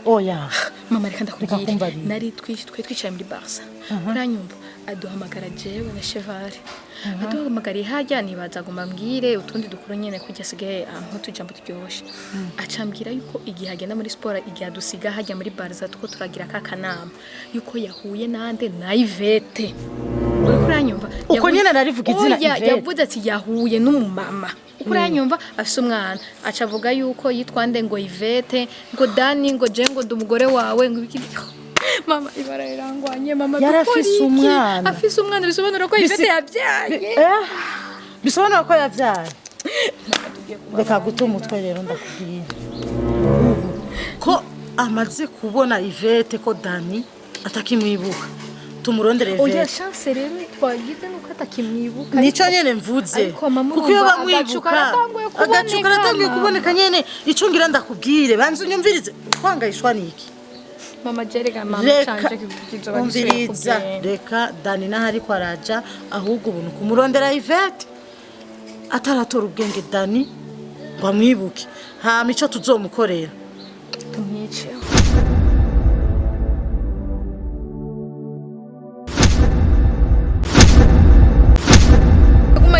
oya mama reka ndakubwira nari twicaye muri Barca uranyumva aduhamagara jewe na Chevale aduhamagariye hajya nibaza ngo mbwire utundi dukuru nyene kujya sigaye aho tujambo turyoshe acambwira yuko igihe agenda muri sport igihe adusiga hajya muri Barca tuko turagira kakanama yuko yahuye nande na Ivete uranyumva uko nyene narivuga izina Ivete yavuze ati yahuye n'umumama uranyumva afise umwana acavuga yuko yitwande ngo Ivete ngo Dani ngo je ngo ndumugore wawe ngo iki mama ibara irangwanye mama yarafise umwana afise umwana bisobanura ko Ivete yabyaye bisobanura ko yabyaye reka gutuma umutwe rero ndakubwira ko amaze kubona Ivete ko Dani atakimwibuka tumurondere Ivete oya chance rero twagize nuko atakimwibuka nico nyene mvuze kuko iyo bamwibuka agacuka ratangiye kuboneka nyene ico ngira ndakubwire banze unyumvirize kwangayishwa niki mama jerega mama chanje kizoba umviriza reka Dani nahari ko araja ahubwo ubuntu kumurondera Ivete ataratora ubwenge Dani ngo amwibuke ha mico tuzomukorera tumwice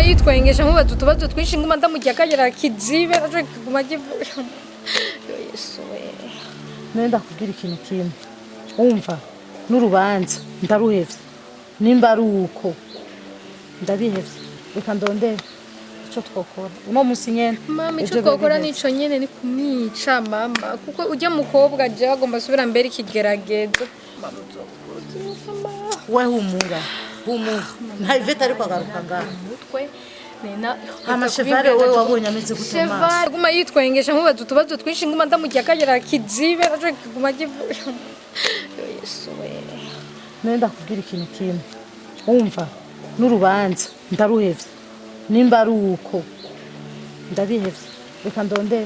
yitwengesha nkubaza utubazo twinshi nguma ndamujya akagera kizibe aje kuguma givuye yo Yesu we nenda kugira ikintu kimwe umva n'urubanza ndaruhevye nimba ari uko ndabihevye reka ndondere ico twokora uno musi nyene mama ico twokora nico nyene ni kumwica mama kuko ujya mukobwa je agomba subira mbere ikigeragezo mama we humura nta Ivete ariko agaruka ngaha mutwe nena amashevare we wabonye ameze gutema shevare guma yitwengesha nkubaza utubazo twinshi nguma ndamujya akagera kizibe aje kuguma givuye yo Yesu we nenda kugira ikintu kimwe umva n'urubanza ndaruhevye nimba ari uko ndabihevye reka ndondere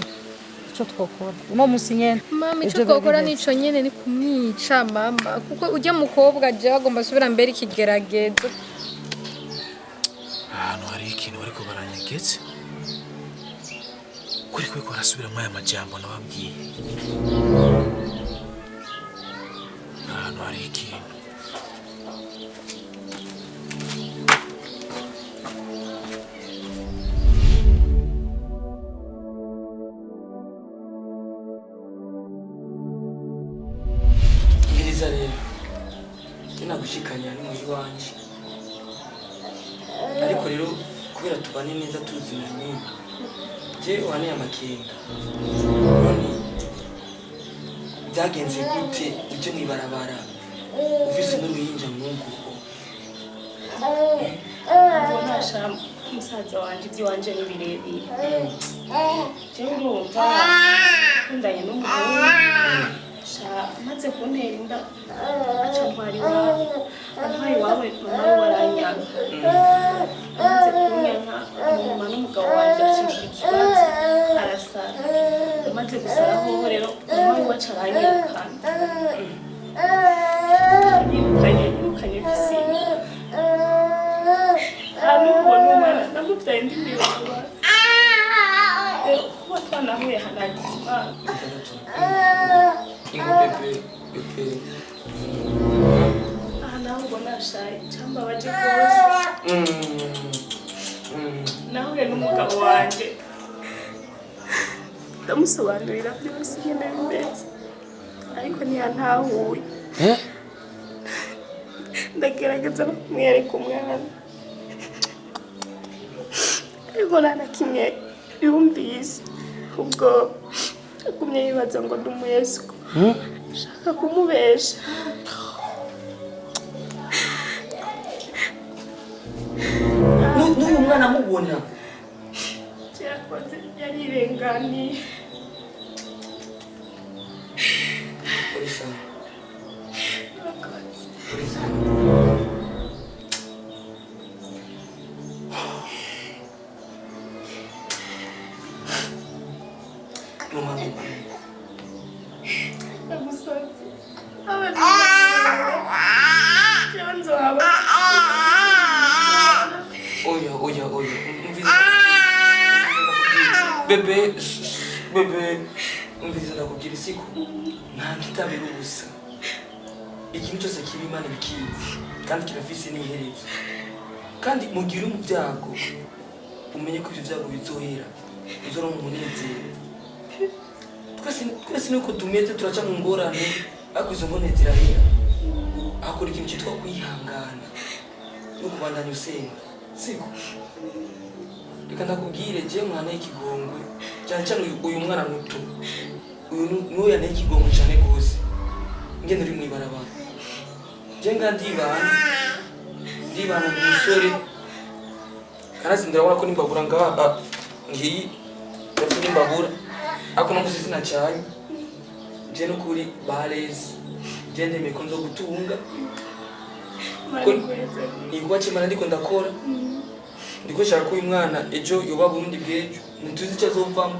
ico twokora uno musi nyene mama ico twokora nico nyene ni kumwica mama kuko ujya mukobwa je agomba subira mbere ikigeragezo hano hari ikintu bariko baranyegetse kuri ko arasubira mu aya majambo nababwiye hano hari ikintu rero nagushikanya ari mu iwanje ariko rero kubera tubane neza tuzinanye je wane amakenga none byagenze gute uje mwibarabara ufise n'uruyinja mwuko Bonasha musaza wanje iby'iwanje ni birebire je urumva ndanye n'umuhungu maze kuntera inda aca ntwari wawe mama we waranyanga maze kunyanka mama n'umugabo wanje acinjira ikibazo arasara maze gusaraho rero mama we waca aranyirukana yirukanye pisine hano ubona umwana namubyaye ndi mbere kuba twanahuye hanagize imana aha naho ubona ashaye cyangwa baje rwose nahuye n'umugabo wanjye ndamusobanurira byose nyine bimeze ariko ntiyantahuye ndagerageza kumwereka umwana ariko nta na kimwe yumvise ubwo agumye yibaza ngo ndi umuyesuko shaka kumubesha n'uyu mwana mubona cyakoze yarirenganiye bebe umviriza ndakubwira isiko nta kitabera ubusa ikintu cyose kiba Imana ibikizi kandi kirafise n'iherezo kandi mugire mu byago umenye ko ibyo byago bizohera uzoronka umunezero twese nuko tumeze turaca mu ngorane ariko izo ngorane zirahera akora ikintu cyitwa kwihangana no kubandanya usenga siko reka ndakubwire je mwana y'ikigongwe cyane cyane uyu mwana muto uyu niwe yanteye ikigongwe cyane gose ngende uri mwibarabara je ndibana n'umusore karazi ndabona ko nimbabura ngaba ngiyi ndafite nimbabura ako no musizina cyane je no kuri barezi je ndemeye ko nzogutunga nikuba kimana ndiko ndakora ndiko shaka ko uyu mwana ejo yoba Burundi bwejo ntituzi icyo azovamo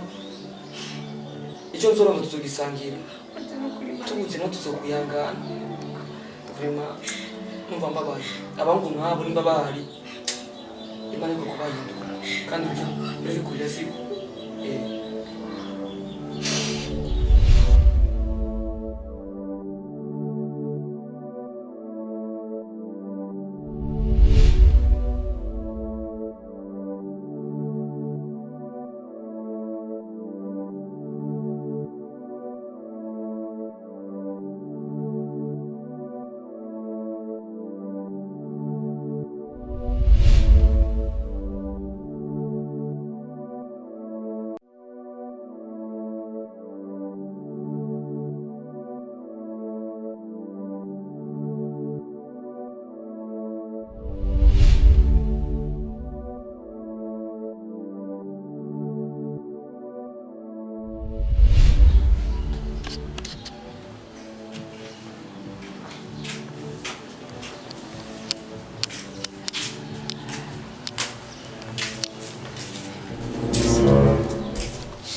icyo nzoronka tuzogisangira tubutse no tuzokuyangana vraiment numva mbabaye abangu nkabo nimba bahari Imana iko kubahinduka kandi ibyo bikurira siko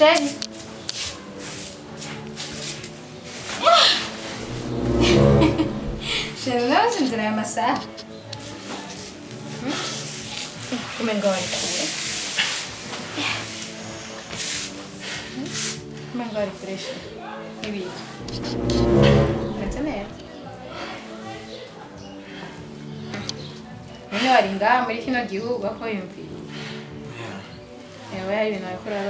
Chérie. Chérie, não se entrar amassar. Como é que vai? Como é que vai crescer? E vi. Entendeu? Melhor ainda, mas que não digo, vai foi um filho. Eu aí não é por aí.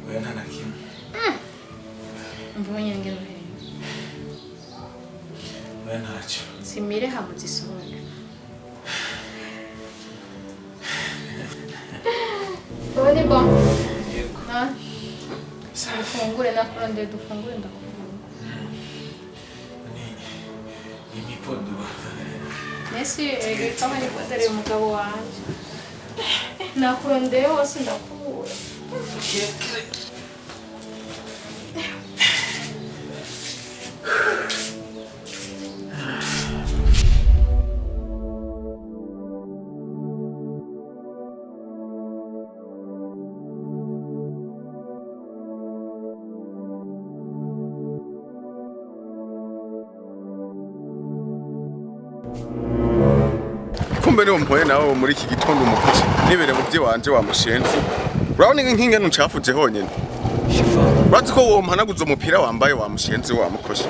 Oya nta na kimwe. Mbonye ngero he. Oya ntacyo. Simire hamwe zisonga. Ode bom. Yego. Na. Dufungure na kurande dufungure ndakubona. Ni mipodo. Nesi kama ni kwadare umugabo wanje. Nakurande wose ndakubura. Kumbe niwo mpoye nawe muri iki gitondo umukuzi nibere mu byi wanje wa mushenzi urabona nk'inkinga ntucafuje honyene Bazi ko uwo mpanaguza umupira wambaye wa mushenzi wa mukoshi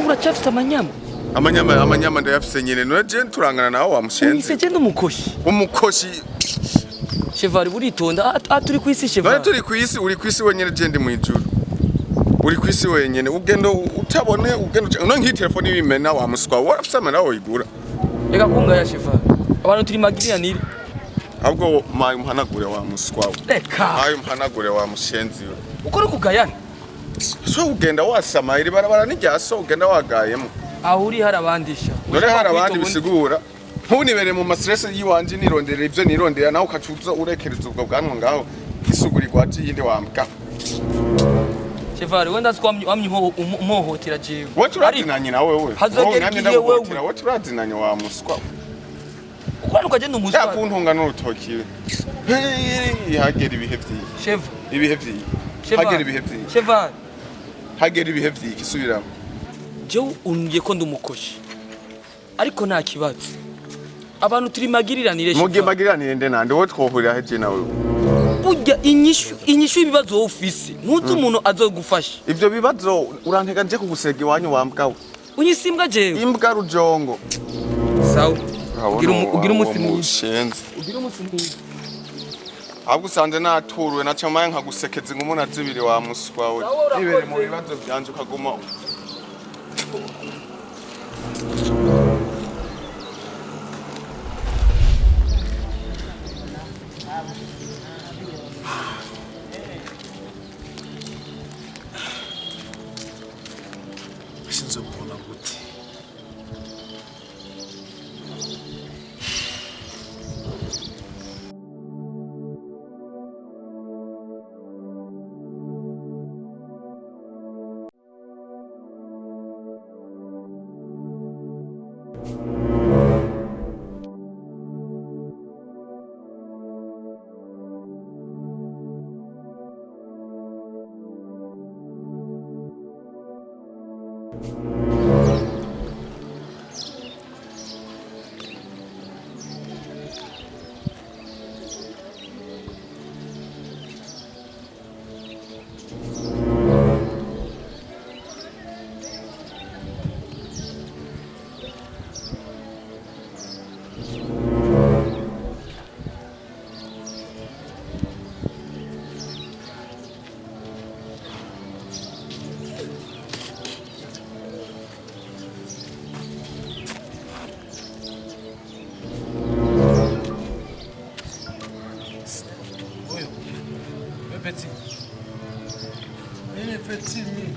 uracafite amanyama ndayafise nyene no je turangana nawe wa mushenzi Nise umukoshi Chevari buritonda turi kwisi Chevari turi kwisi uri kwisi wenyene je ndi mwijuru uri kwisi wenyene ugendo utabone ugendo no nki telefone y'imena wa muswa warafise amana wo igura Ega kunga ya Chevari abantu turi magiriya niri ahubwo mayi mpanagure wa muswa Eka mayi mpanagure wa mushenzi ukora kugayana so ugenda wasama iri barabara n'ijyaso ugenda wagayemo aho uri harabandisha dore harabandi bisigura ntunibere mu mastress yiwanje nirondera ibyo nirondera naho ukacuza urekereza ubwo bwanwa ngaho isugurirwa yindi wambwa Chevari wenda twamye umuhotera jewe waturadinanye nawe wewe hazogegiye wewe waturadinanye wa muswa ukwana ukagenda umuswa yakuntunga n'urutokiwe hagera ibihe by'iyi Cheva ibihe by'iyi hagera ibihe by'iyi Chevari hagera ibihe by'iyi kisubiramo jewe ungiye ko ndumukoshi ariko nta kibazo abantu turi magiriranire mugiye magiriranire nde nande wo twohurira heje nawe burya inyishu ibibazo ufise ntuzi umuntu azogufasha ivyo bibazo urantega nje kugusega iwanyu wambwawe unyisimbwa jewe imbwa rujongo sawa ugira umunsi mwiza ahubwo usanze naturuwe naca maye nkagusekeza inkumi na zibiri wa muswa we ibere mu bibazo vyanje ukaguma sinzobona gute Petit. Ele petit mi.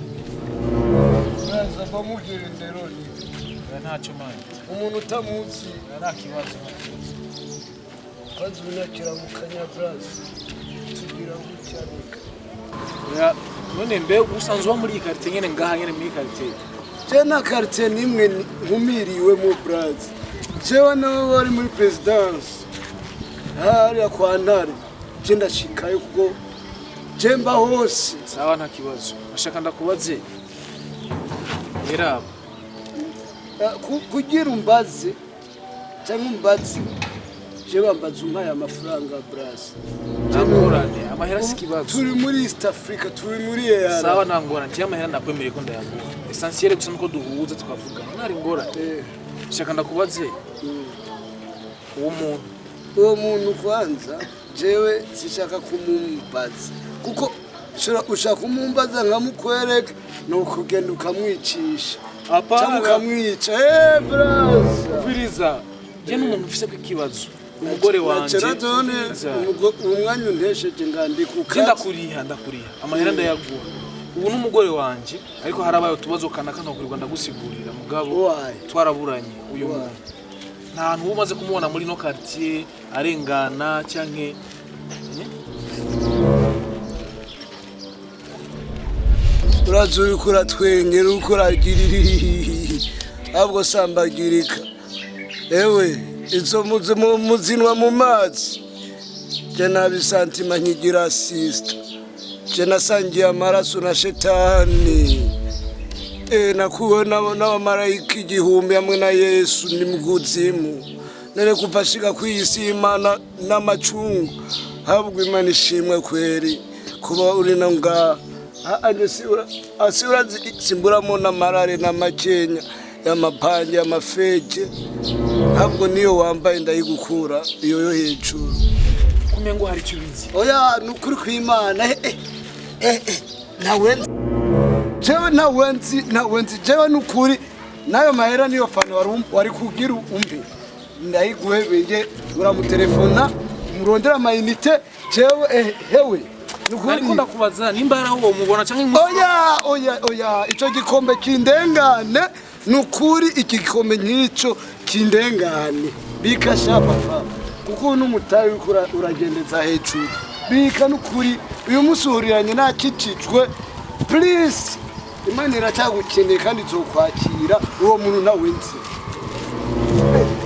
Naza bamugire nderoni. ntacyo manje Umuntu utamuzi nta kibazo bazunakira mu kanyabras. Tugira gucyanika. ya none mbe usanzwe muri iyi quartier nyene ngaha nyene muri quartier Je na quartier nimwe nkumiriwe mu braz. Jewe nawe wari muri presidence. Hari kwa ntare. Je ndashikayo kuko Jemba hose sawa nta kibazo ashaka ndakubaze era kugira umbaze cyangwa umbaze je bambaza umaya amafaranga bras ngorane amahera sikibazo turi muri East Africa turi muri EAR sawa nta ngorane ntiya amahera ndakwemereye ko ndayaguha essentiel gusa nuko duhuza tukavugana ntari ngorane ashaka ndakubaze uwo muntu kwanza jewe sishaka kumumbaza kuko ushaka kumumbaza nkamukwereka nuko genda ukamwicisha cyangwa ukamwica brasa ubiriza je n'umuntu ufise kwikibazo umugore wanje umwanya untesheje ngandikuka ndakuriha amahera ndayaguha ubu n'umugore wanje ariko harabaye utubazo kanaka nkagurirwa ndagusigurira mugabo twaraburanye uyu muntu nta hantu umaze kumubona muri no quartier arengana cyanke urazuri kura twengera ukuragirira abwo sambagirika ewe izo muzinwa mu mazi je nabisantima nkigira sister je nasangiye amaraso na shetani nakubona n'abamarayika igihumbi hamwe na Yesu ni muguzimu nene kupashika kw'isi Imana n'amacungu habwo Imana ishimwe kweri kuba uri na nga asura simburamo n'amarare n'amakenya y'amapanje y'amafeke habwo niyo wambaye ndayigukura iyo yo hejuru kumengo hari cyubizi oya nukuri kw'Imana nawe jewe nukuri nayo mahera niyo fana wari kugira umbe ndayiguhebeye uramutelefona murondera amayinite jewe hewe ariko ndakubaza nimba ari aho mubona cyangwa oya ico gikombe kindengane nukuri iki gikombe nk'ico kindengane bikasha papa kuko n'umutayi uragendeza hejuru bika nukuri uyu musuhuriranye nakicicwe please Imana iracyagukeneye kandi izokwakira uwo muntu nawe nzi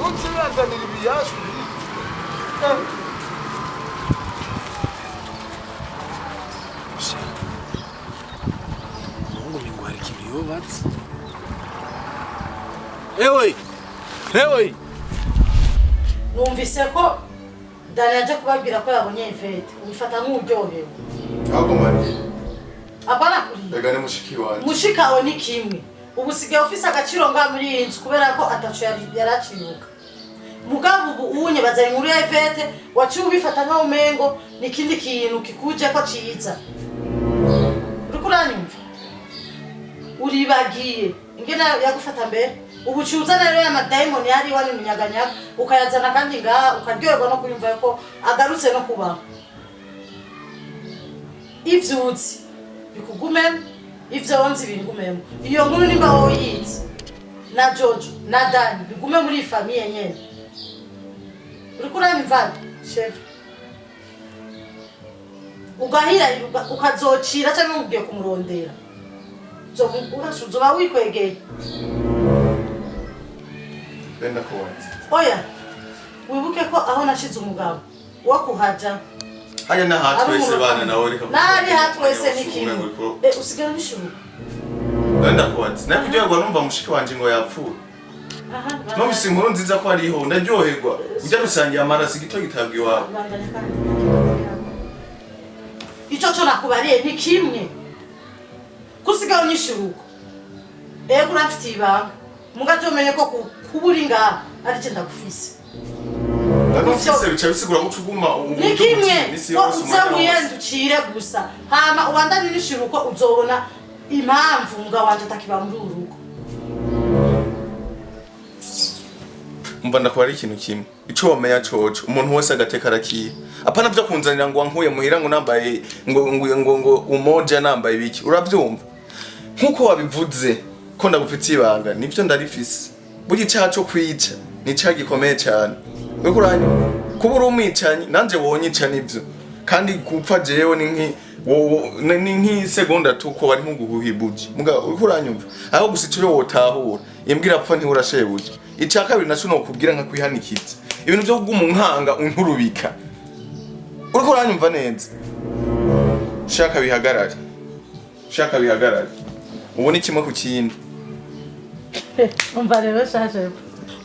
utsirazanira ibiyashu ngo hari kibiyobatse ewe numvise ko Dani yaje kubabwira ko yabonye Ivete ubifata nk'uryohewe ahubwo mani apana kuri ega ni mushiki wanje mushikawe ni kimwe ubu sigaye ufise agaciro nga muri iyi nzu kubera ko ataco yaraciruka mugabo ubu unye bazanye inkuru ya Ivete waciye ubifata nka umengo nikindi kintu kikuje ko ciza uriko uranyumva uribagiye ingene yagufata mbere ubu cyuzana rero ya madaimoni yari wani munyaganyaga ukayazana kandi nga ukaryoherwa no kuyumva ko agarutse no kubaho ivyutsi bikugumemo ivyonzi bingumemo iyo nkuru nimba woyitse na Jojo na Dani bigume muri famille nyene uriko uranyumva chef ugahira ukazocira cyangwa ugiye kumurondera uzoba wikwegeye benda kuwanza oya wibuke ko aho nashize umugabo wo kuhaja haya na hatwese bana nawe reka nari hatwese nikimwe usigara nishuru benda kuwanza naye kujyagwa numva mushiki wanje ngo yapfuye no bisinkuru nziza ko ariho ndaryoherwa ujya gusangira amaraso gito gitabwa iwawe ico cyo nakubariye ni kimwe kusigara unyishuruko ego urafite ibanga mugaje umenye ko kuburi nga ari cyo ndagufise ndagufise bica bisigura ko cuguma ni kimwe ko uyendukire gusa hama ubandanye nishuruko uzobona impamvu mugabo wanje atakiba muri urugo umva ndakwari ikintu kimwe ico wamenya coco umuntu wese agateka arakiye apana byo kunzanira ngo wankuye muhira ngo nambaye ngo umoja nambaye biki uravyumva nkuko wabivuze ko ndagufitiye ibanga nivyo ndarifise burya icyaha cyo kwica ni icyaha gikomeye cyane we kuranya kuba uri umwicanyi nanje wonyica nivyo kandi gupfa jewe ni nk'isegonda tuko bari nkuguhibuje muga uriko uranyumva aho gusa icyo wotahura imbwira apfa ntiurashebuje icya kabiri naco no kubwira nka kwihanikiza ibintu byo kugumunkanga unkurubika uriko uranyumva neza shaka bihagarare ubu ni kimwe ku kindi umva rero shaje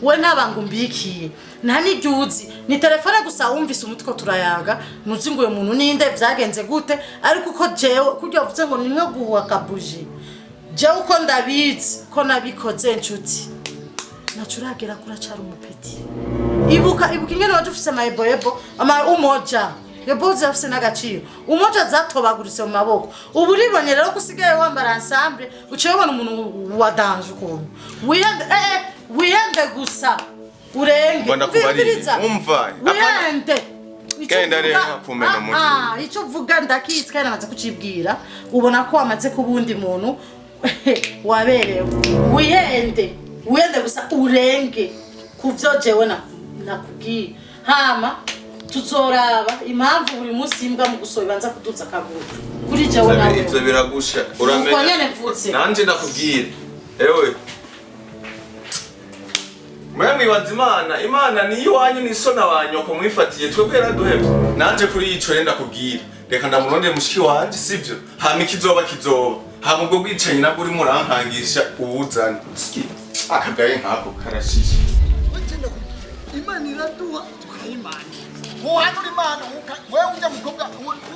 we ntabangu mbikiye nta n'ibyuzi ni telefone gusa wumvise umutwe turayaga nuzi ngo uyu muntu ninde byagenze gute ariko uko jewe kujya uvuze ngo nimwe guhuha kabuji jewe uko ndabizi ko nabikoze inshuti nacuragera kuracara umupeti ibuka ingene waje ufise mayeboyebo ama umoja yeboze afise n'agaciro umoja zatobaguritse mu maboko ubu ribonye rero kusigaye wambara ensemble uciye ubona umuntu wa danger ukuntu wiyende gusa urenge umva wiyende kenda rero kumena muti ico vuga ndakitse kandi namaze kucibwira ubona ko wamaze kubundi muntu waberewe wiyende gusa urenge kuvyo jewe nakubwiye hama tuzoraba impamvu buri munsi imbwa mu gusoba ibanza kuduza akaguru kuri jewe nawe ivyo biragusha uramenya nanje ndakubwira ewe mwe mwibaza imana niyo wanyu nisona wanyoko mwifatiye twebwe yaraduhevye nanje kuri ico renda kubwira reka ndamurondere mushiki wanje sivyo hama ikizoba hama ubwo bwicanyi nabwo urimo urankangisha uwuzane akagaye nkako karashishe imana iraduha tukayimana muhanura imana wewe ujya mukobwa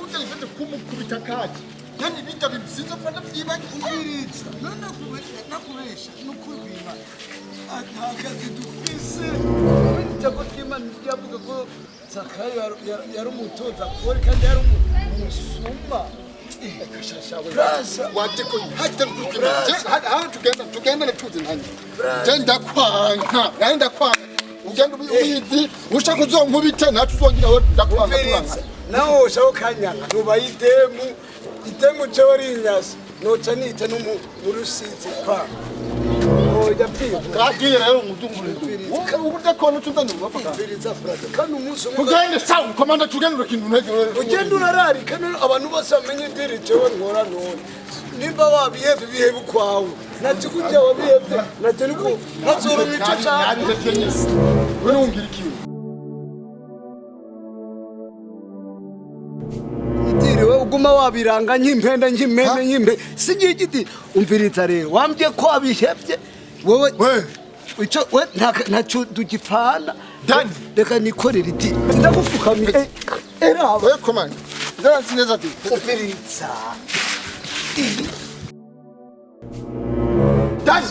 ujya ifite kumukubita kaje yani bijya bimsizo fana byibanye umwiritsa nakubesha nukwibima atagaze dufise cyako kimana byavuga ko Zakayo yari umutoza kuri kandi yari umusuma wateko hata tugenda natuze ntanye genda kwanka genda kwanka ugenda ubizi ushaka uzonkubita nacu uzongira aho ndakwanga kuranga naho ushaka kanyanga nubayitemu itemu cyori inyasi noca nite no mu rusizi pa oya pia kagiye rero umudungurire ubude ko nutuzana ubafaka firiza frate kandi umunsi tugende sawa komanda tugende kintu ntege ugenda urarari kandi abantu bose bamenye diri jewe nkora none nimba wabiyebe bihebe kwawe natukujya wabiyebe natenuko nazoro mico cyane we nungira ikiwe itiriwe uguma wabiranga nk'impende singiye giti umviriza rero wambye ko abihebye wowe ico we ntacu dugifana Dani, reka nikorere iti ndagupfukamira era we komanda ndazi neza ati ufiritsa Dani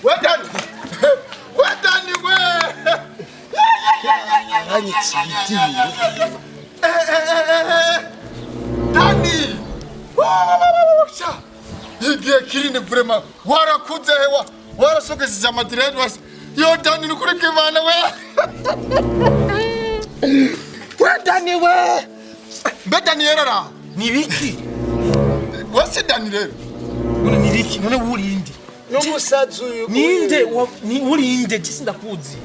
we Dani we Dani we Dani sha igihe kirinde vraiment warakuze hewa warasogeza amadred wasi yo Dani nukuri kimana we we Dani we be Dani erara Nibiki? wasi Dani rero None nibiki? None wurinde? n'umusazi uyu Ninde ni wurinde gisi ndakuzi.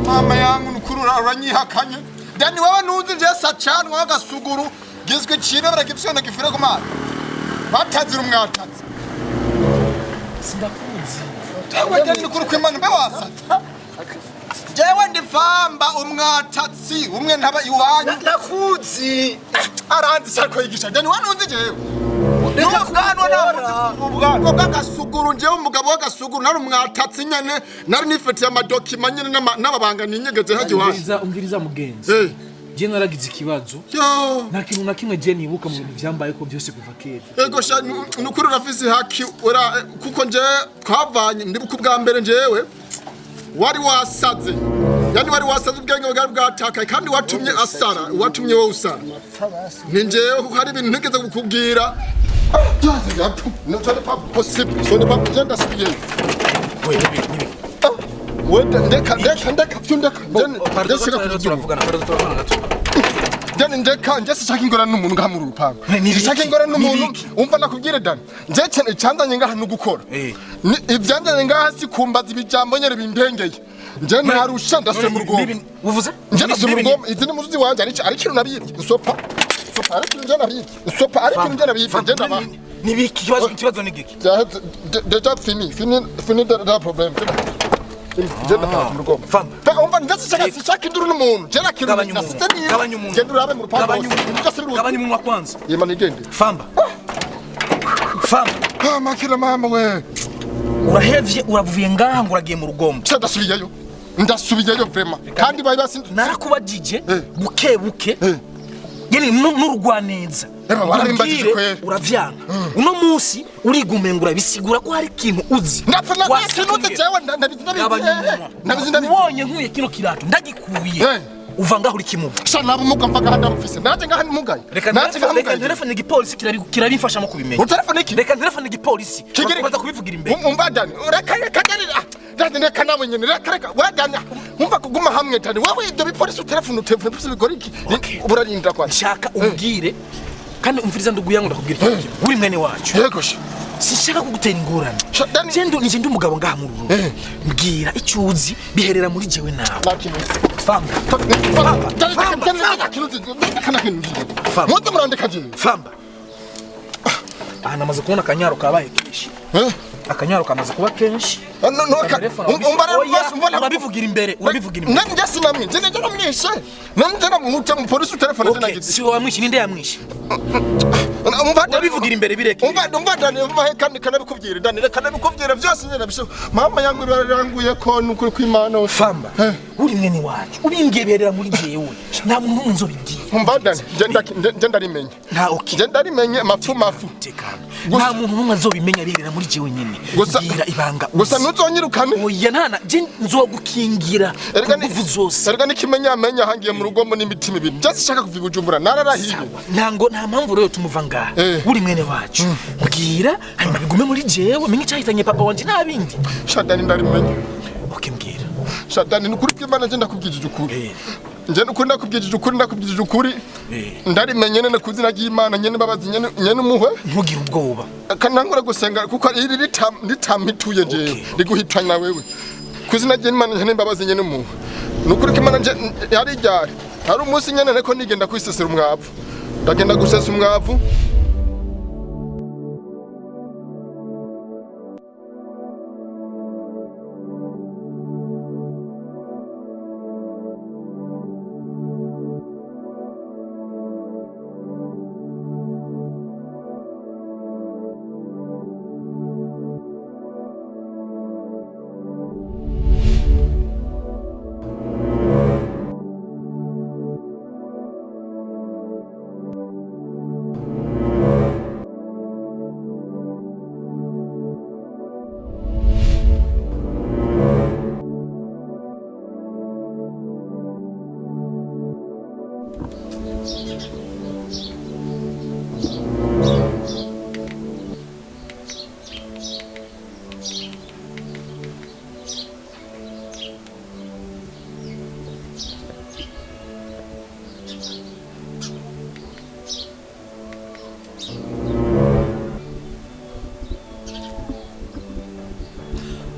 mama yangu nukuri uranyihakanye Dani wewe nuzi je sachan wagasuguru gizwe chino baragifyona gifira ku mana batazira umwatazi Sindakuzi. Ewe Dani nukuri kwimana mbe wasatsa jewe ndifamba umwatazi umwe ntaba iwanyu nakuzi aranzi sako yigisha Dani wanuzi jewe ubwanwa bw'agasuguru njyewe umugabo w'agasuguru nari umwatatsi nyene nari nifetiye amadokima nyene n'ababanga ninyegeze haje waje Umviriza mugenzi. Je naragize ikibazo. Nta kintu na kimwe je nibuka mu bintu byambaye ko byose kuva kera. Ego sha nukuri urafise haki kuko nje twavanye ndibuka ubwa mbere njewe wari wasaze yani wari wasaze ubwenge bwari bwatakaye kandi watumye asara watumye wowe usara ni njewe hari ibintu ntigeze kukubwira non ce n'est pas possible ce n'est pas bien d'assurer Oui, nibi. wenda ndeka fyundeka Dani ndeka njye shaka ingorane n'umuntu ngaha mu rupango shaka ingorane n'umuntu umva nakubwire Dani nje cyane cyanzanye ngaha no gukora ibyanzanye ngaha si kumbaza ibijambo nyere bimpengeye nje ntarusha ndase mu rugo uvuze nje ndase mu rugo izindi muzuzi wanje ari kintu nabiyibye usopa ari kintu nje nabiyibye usopa ari kintu nje nabiyibye nje ndaba nibiki ikibazo ni giki déjà fini de problème je ndaba mu rugo umva ndase shaka induru n'umuntu je nakintu nasite ni genda urabe mu rupango gabanya umunwa kwanza yema nigende famba makira mama we urahevye uravuye ngaha ngo uragiye mu rugombo ndasubiyeyo vraiment kandi bari basinze narakubajije buke yeni n'urugwaneza bararimbagije kwera uravyanga uno munsi urigumengura bisigura ko hari ikintu uzi wasinutse jewe ndabizinda ubonye nkuye kino kirato ndagikuye uva ngaho uri kimuga sha nabo muga mvaga handa mufise naje ngaha nimugaye reka telefone igipolisi kirabifasha mu kubimenya utelefone iki reka telefone igipolisi kigereza kubivugira imbere umva Dani reka Dani reka nawe nyene reka wadana umva kuguma hamwe Dani wewe ibyo bipolisi utelefone bigora iki uburarinda kwa nshaka ubwire kandi umviriza nduguyango ndakubwira uri mwene wacu yego sha sinshaka kugutera ingorane jendo nije ndi umugabo ngaha mu rugo mbwira icyo uzi biherera muri jewe nawe famba muze murandika je famba aha namaze kubona akanyaro kabaye kenshi akanyaro kamaze kuba kenshi urabivugira imbere nanjye sinamwe nje namwishe nanjye namwute mu polisi telefone je nagize si wamwishe ninde yamwishe urabivugira imbere bireke umva Dani umva kandi kanabikubwira Dani reka nabikubwira byose nyine bisho mama yangu iraranguye ko nukuri kw'Imana famba uri mwene wacu ubingeberera muri jewe nta muntu nzobibwiye umva Dani je ndarimenye je ndarimenye mafu nta muntu numwe azobimenya birera muri jewe nyene gusa ibanga gusa ntuzonyirukane oya ntana je nzogukingira kuvuza zose erega nikimenya hangiye mu rugo mo n'imitima ibiri je sishaka kuviga ujumbura nararahiye nta mpamvu rero tumuva ngaha uri mwene wacu mbwira hanyuma bigume muri jewe menye cyahitanye papa wanje nabindi Dani ndarimenye mbwira Dani nukuri kw'Imana je ndakubwije ukuri nje nukuri ndakubwije ukuri ndarimenye nene kuzina ry'Imana nyene babazi nyene umuhwe ntugire ubwoba kanangura gusenga kuko iri ritamituye jewe riguhitanya wewe kuzina ry'Imana nyene babazi nyene umuhwe nukuri kw'Imana nje yari ryari hari umunsi nyene nako nigenda kwisesera umwavu ndagenda gusesa umwavu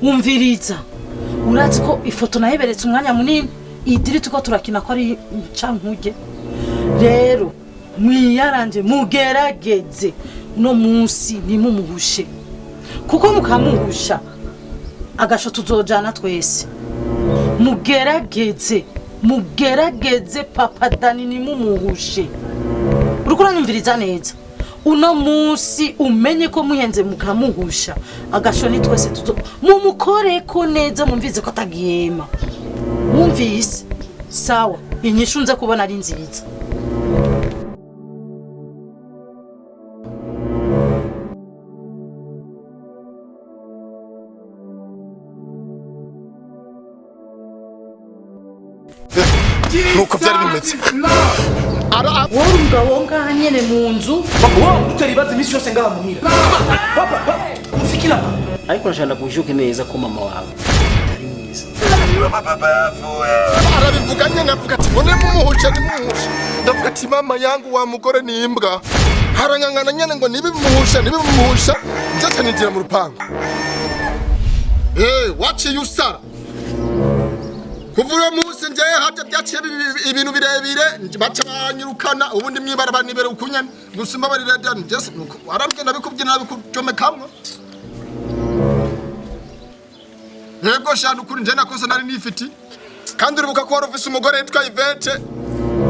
umviriza urazi ko ifoto naheberetse umwanya munini idiri tuko turakina ko ari cankuge rero mwiyaranje mugerageze no munsi nimumuhushe kuko mukamuhusha agasho tuzojana twese mugerageze papa Dani nimumuhushe uriko uranyumviriza neza uno munsi umenye ko muhenze mukamuhusha agasho ni twese mumukore ko neza mumvize ko atagihema mumvise sawa inyishu nze kubona ari nziza nuko byari bimeze wowe umugabo ngaha nyene mu nzu wowe utari bazi imisi yose ngaha muhira papa ufikira ariko nashaka kujuke neza ko mama wawe ari mwiza arabivuga nyene avuga ati bone mumuhusha nimuhusha ndavuga ati mama yangu wa mugore ni imbwa harangangana nyene ngo nibimuhusha byatanijira mu rupango waciye usara kuvuye munsi nje haje byaciye ibintu birebire baca banyirukana ubundi mwibaraba nibere ukunyene gusumba bari redani just arambye nabikubyina nabikujomekamwe yego shanu kuri nje nakosa nari nifiti kandi uribuka ko warufise umugore yitwa Ivete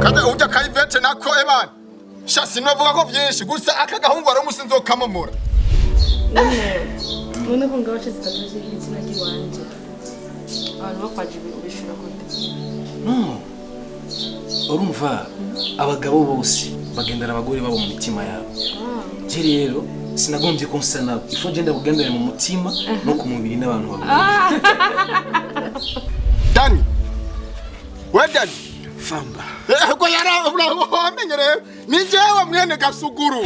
kandi ujya ka Ivete nako ebana shasi novuga ko byinshi gusa aka gahungu wari umusinzi okamomora none ko ngaho zitandukanye izina ry'iwanje abantu bakwaje ubishura gute urumva abagabo bose bagendera abagore babo mu mitima yabo je rero sinagombye konsana ifo genda kugendera mu mutima no ku mubiri n'abantu babo Dani we Dani famba ko yara uramenyere ni jewe mwene gasuguru